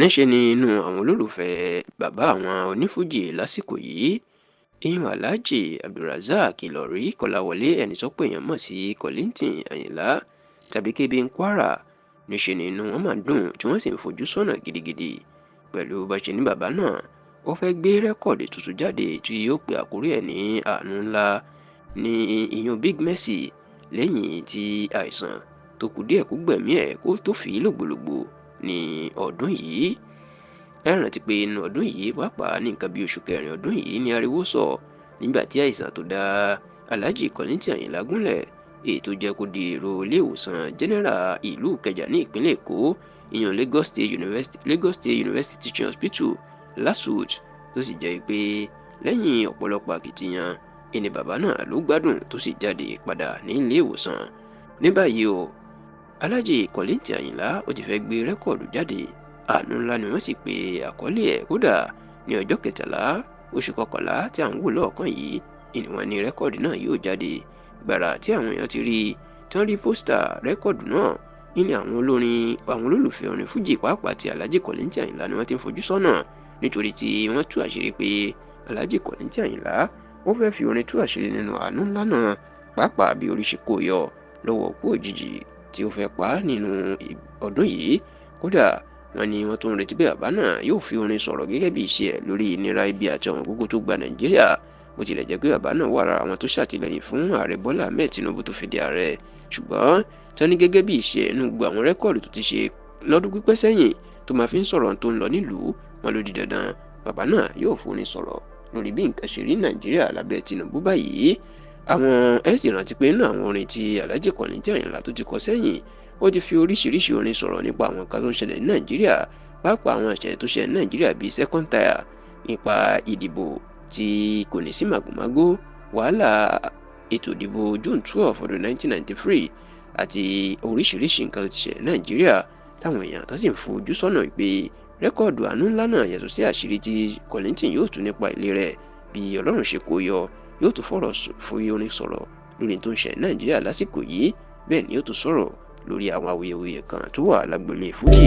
níṣẹ́ ni inú àwọn olólùfẹ́ bàbá àwọn onífújì lásìkò yìí ìyún aláàjì abdulrasaq ìlọrí kọ́láwọlé ẹni tó pé èèyàn mọ̀ sí Kollington Àyìnlá tàbí Kébé Kwara. níṣẹ́ ni inú wọn máa ń dùn tí wọ́n sì ń fojú sọ́nà gidigidi pẹ̀lú bá ṣe ní bàbá náà ó fẹ́ gbé rẹ́kọ̀dì tuntun jáde tí yóò pe àkórí ẹ̀ ní àánú ńlá ní ìyún Big Mercy lẹ́yìn tí àìsàn tó kù díẹ̀ kó gbẹ̀mí ẹ̀ kó tó fi lògbòlògbò ní ọdún yìí. ẹ rántí pé inú ọdún yìí pàápàá ní nǹkan bí oṣù kẹrin ọdún yìí ní ariwo sọ nígbà tí àìsàn tó dá Alhaji Kollington Àyìnlá gúnlẹ̀ èyí tó jẹ́ kó di èrò ilé ìwòsàn general ìlú Ìkẹjà ní ìpínlẹ̀ Èkó ìyẹn Lagos State University Teaching Hospital LASUT tó sì jẹ́ pé lẹ́yìn ọ̀pọ̀lọpọ̀ akitiyan ẹni bàbá náà ló gbádùn tó sì jáde padà ní ilé ìwòsàn. ní báyìí o Alhaji Kollington Àyìnlá ó ti fẹ́ gbé rẹ́kọ̀dù jáde àánú ńlá ni wọ́n sì pe àkọlé ẹ̀ kódà ní ọjọ́ 13 oṣù kọkànlá tí à ń wò lọ́ọ̀kan yìí ìwọ̀n ni rẹ́kọ̀dù náà yóò jáde. gbàrà tí àwọn èèyàn ti rí tí wọ́n rí pósítà rẹ́kọ̀dù náà ní àwọn olólùfẹ́ orin fújì pàápàá ti Alhaji Kollington Àyìnlá ni wọ́n ti ń fojú sọ́nà nítorí tí wọ́n tú àṣírí pé Alhaji Kollington Àyìnlá ó fẹ́ fi orin tú àṣírí nínú àánú ńlá náà pàápàá bí orí ṣe kó yọ lọ́wọ́ òkú òjijì tí ó fẹ́ pa nínú ọdún yìí. kódà wọ́n ní wọ́n tó ń retí pé bàbá náà yóò fi orin sọ̀rọ̀ gẹ́gẹ́ bí iṣẹ́ ẹ̀ lórí ìnira ibi àti ọ̀wọ́n gógó tó gba Nàìjíríà bó tilẹ̀ jẹ́ pé bàbá náà wà lára àwọn tó ṣàtìlẹ́yìn fún ààrẹ Bọ́lá Ahmed Tinubu tó fi di ààrẹ ṣùgbọ́n tán ní gẹ́gẹ́ bí iṣẹ́ inú gbogbo àwọn rẹ́kọ̀dù tó ti ṣe lọ́dún pípẹ́ sẹ́yìn tó máa fi ń sọ̀rọ̀ tó ń lọ nílùú wọn ló di dandan bàbá náà yóò forin sọ̀rọ̀ lórí bí nǹkan ṣe rí Nàìjíríà lábẹ́ Tinubu báyìí. àwọn ẹ sì rántí pé inú àwọn orin tí Alhaji Kollington Àyìnlá tó ti kọ sẹ́yìn ó ti fi oríṣiríṣi orin sọ̀rọ̀ nípa àwọn nǹkan tó ń ṣẹlẹ̀ ní Nàìjíríà pàápàá àwọn ìṣẹ̀lẹ̀ tó ṣẹlẹ̀ ní Nàìjíríà bíi second tier nípa ìdìbò tí kò ní sí màgòmágó wàhálà ètò ìdìbò June 12 ọdún 1993 àti oríṣiríṣi nǹkan tó ti ṣẹlẹ̀ ní Nàìjíríà táwọn èèyàn tó sì ń fojú sọ́nà pé rẹ́kọ̀dù àánú ńlá náà yàtọ̀ sí àṣírí tí Kollington yóò tú nípa ilé rẹ̀ bí Ọlọ́run ṣe kó yọ yóò tún fọ̀rọ̀ fún orin sọ̀rọ̀ lórí tó ń ṣẹlẹ̀ ní Nàìjíríà lásìkò yìí bẹ́ẹ̀ ni yóò tún sọ̀rọ̀ lórí àwọn awuyewuye kan tó wà lágbolé fújì.